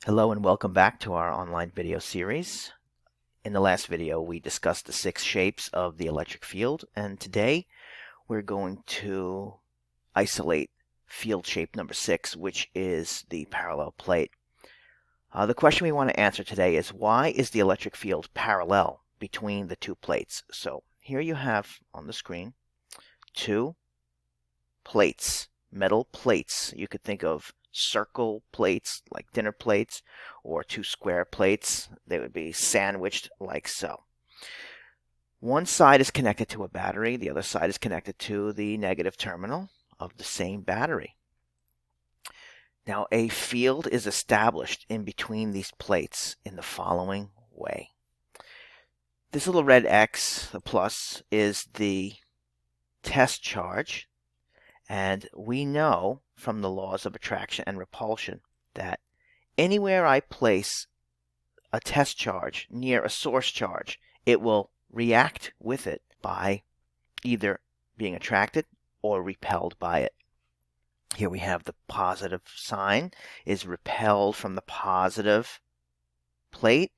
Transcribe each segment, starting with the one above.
Hello and welcome back to our online video series. In the last video, we discussed the 6 shapes of the electric field, and today we're going to isolate field shape number 6, which is the parallel plate. The question we want to answer today is, why is the electric field parallel between the two plates? So here you have on the screen 2 plates, metal plates. You could think of circle plates like dinner plates, or 2 square plates. They would be sandwiched like so. One side is connected to a battery, the other side is connected to the negative terminal of the same battery. Now a field is established in between these plates in the following way. This little red X, the plus, is the test charge. And we know from the laws of attraction and repulsion that anywhere I place a test charge near a source charge, it will react with it by either being attracted or repelled by it. Here we have the positive sign is repelled from the positive plate,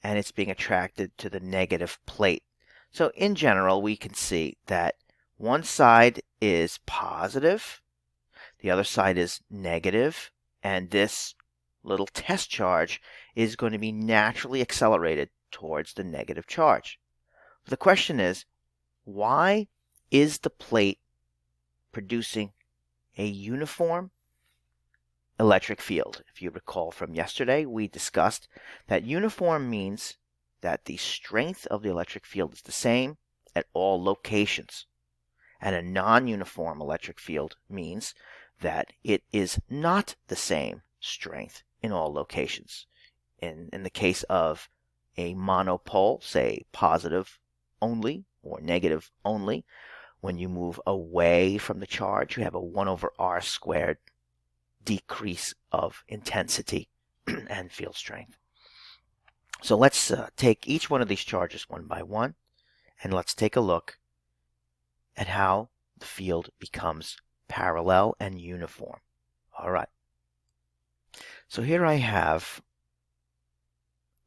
and it's being attracted to the negative plate. So in general, we can see that one side is positive, the other side is negative, and this little test charge is going to be naturally accelerated towards the negative charge. The question is, why is the plate producing a uniform electric field? If you recall from yesterday, we discussed that uniform means that the strength of the electric field is the same at all locations. And a non-uniform electric field means that it is not the same strength in all locations. In the case of a monopole, say positive only or negative only, when you move away from the charge, you have a 1 over r squared decrease of intensity and field strength. So let's take each one of these charges one by one, and let's take a look at how the field becomes parallel and uniform. All right. So here I have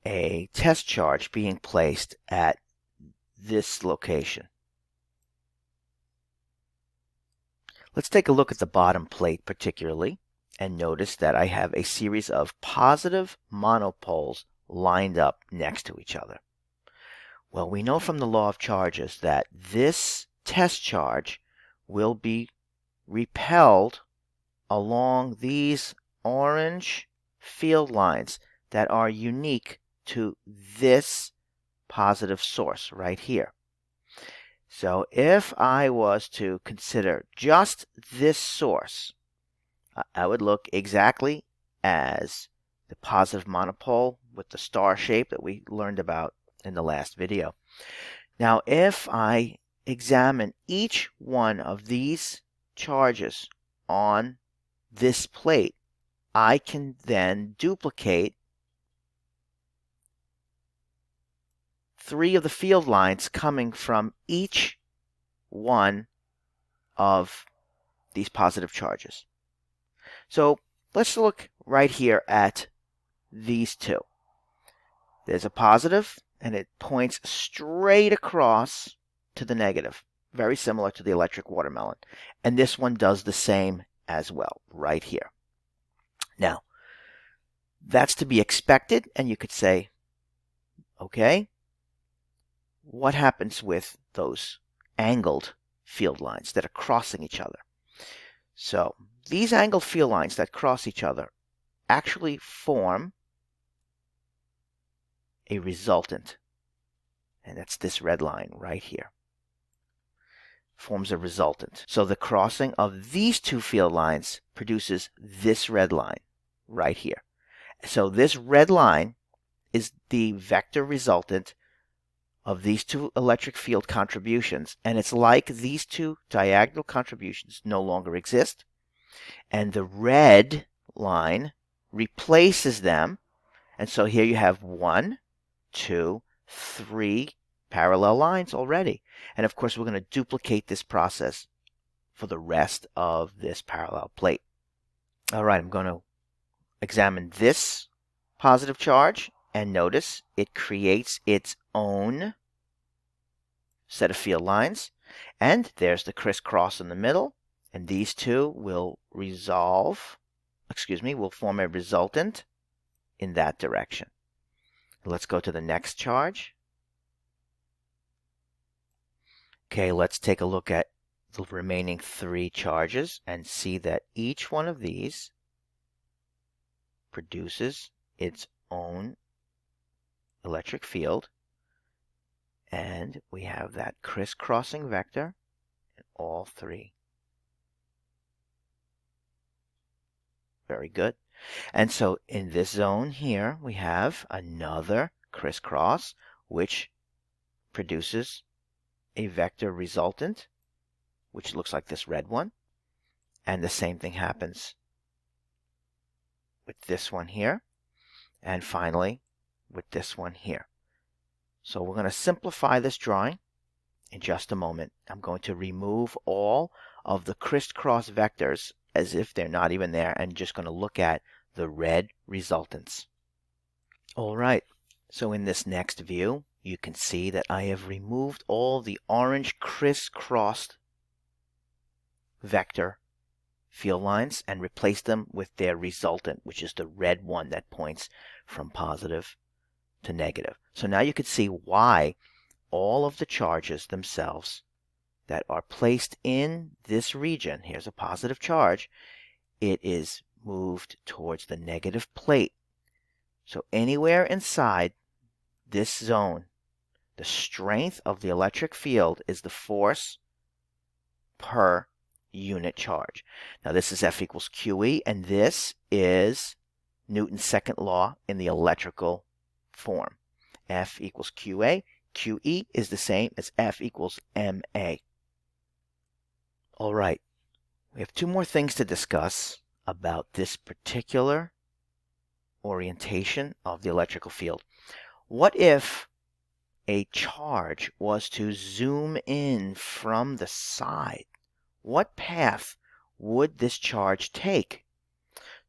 a test charge being placed at this location. Let's take a look at the bottom plate particularly, and notice that I have a series of positive monopoles lined up next to each other. Well, we know from the law of charges that this test charge will be repelled along these orange field lines that are unique to this positive source right here. So if I was to consider just this source, I would look exactly as the positive monopole with the star shape that we learned about in the last video. Now, if I examine each one of these charges on this plate, I can then duplicate 3 of the field lines coming from each one of these positive charges. So let's look right here at these 2. There's a positive, and it points straight across to the negative, very similar to the electric watermelon. And this one does the same as well, right here. Now, that's to be expected, and you could say, okay, what happens with those angled field lines that are crossing each other? So these angled field lines that cross each other actually form a resultant, and that's this red line right here. Forms a resultant. So the crossing of these 2 field lines produces this red line right here. So this red line is the vector resultant of these 2 electric field contributions, and it's like these 2 diagonal contributions no longer exist, and the red line replaces them, and so here you have 1, 2, 3 parallel lines already. And of course, we're going to duplicate this process for the rest of this parallel plate. All right, I'm going to examine this positive charge, and notice it creates its own set of field lines. And there's the crisscross in the middle, and these two will will form a resultant in that direction. Let's go to the next charge. Okay, let's take a look at the remaining 3 charges and see that each one of these produces its own electric field. And we have that crisscrossing vector in all 3. Very good. And so in this zone here, we have another crisscross, which produces a vector resultant, which looks like this red one. And the same thing happens with this one here. And finally, with this one here. So we're going to simplify this drawing in just a moment. I'm going to remove all of the crisscross vectors as if they're not even there, and just going to look at the red resultants. All right, so in this next view, you can see that I have removed all the orange crisscrossed vector field lines and replaced them with their resultant, which is the red one that points from positive to negative. So now you can see why all of the charges themselves that are placed in this region, here's a positive charge, it is moved towards the negative plate. So anywhere inside this zone, the strength of the electric field is the force per unit charge. Now this is F equals QE, and this is Newton's second law in the electrical form. F equals QA. QE is the same as F equals MA. All right, we have 2 more things to discuss about this particular orientation of the electrical field. What if a charge was to zoom in from the side? What path would this charge take?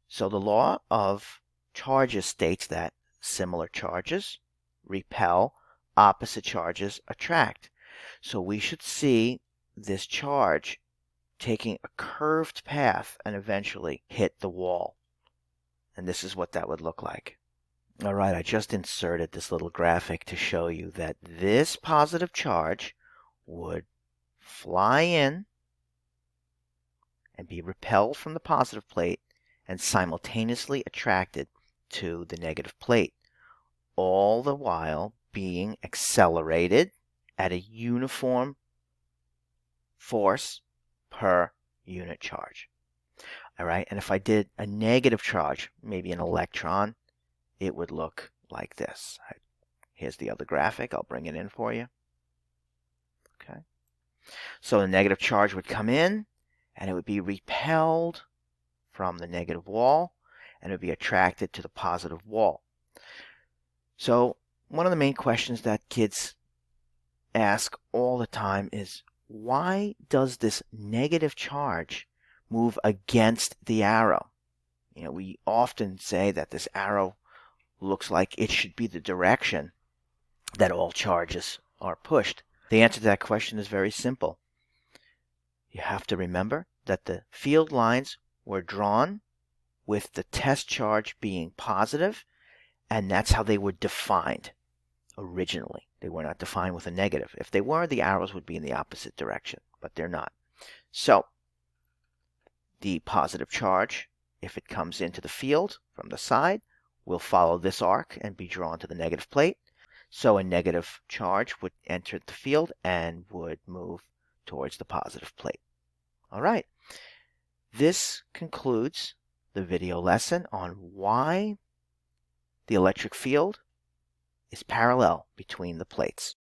So the law of charges states that similar charges repel, opposite charges attract. So we should see this charge taking a curved path and eventually hit the wall. And this is what that would look like. All right, I just inserted this little graphic to show you that this positive charge would fly in and be repelled from the positive plate and simultaneously attracted to the negative plate, all the while being accelerated at a uniform force per unit charge. All right, and if I did a negative charge, maybe an electron, it would look like this. Here's the other graphic. I'll bring it in for you. Okay. So the negative charge would come in, and it would be repelled from the negative wall, and it would be attracted to the positive wall. So one of the main questions that kids ask all the time is, why does this negative charge move against the arrow? You know, we often say that this arrow looks like it should be the direction that all charges are pushed. The answer to that question is very simple. You have to remember that the field lines were drawn with the test charge being positive, and that's how they were defined originally. They were not defined with a negative. If they were, the arrows would be in the opposite direction, but they're not. So the positive charge, if it comes into the field from the side, will follow this arc and be drawn to the negative plate. So a negative charge would enter the field and would move towards the positive plate. All right. This concludes the video lesson on why the electric field is parallel between the plates.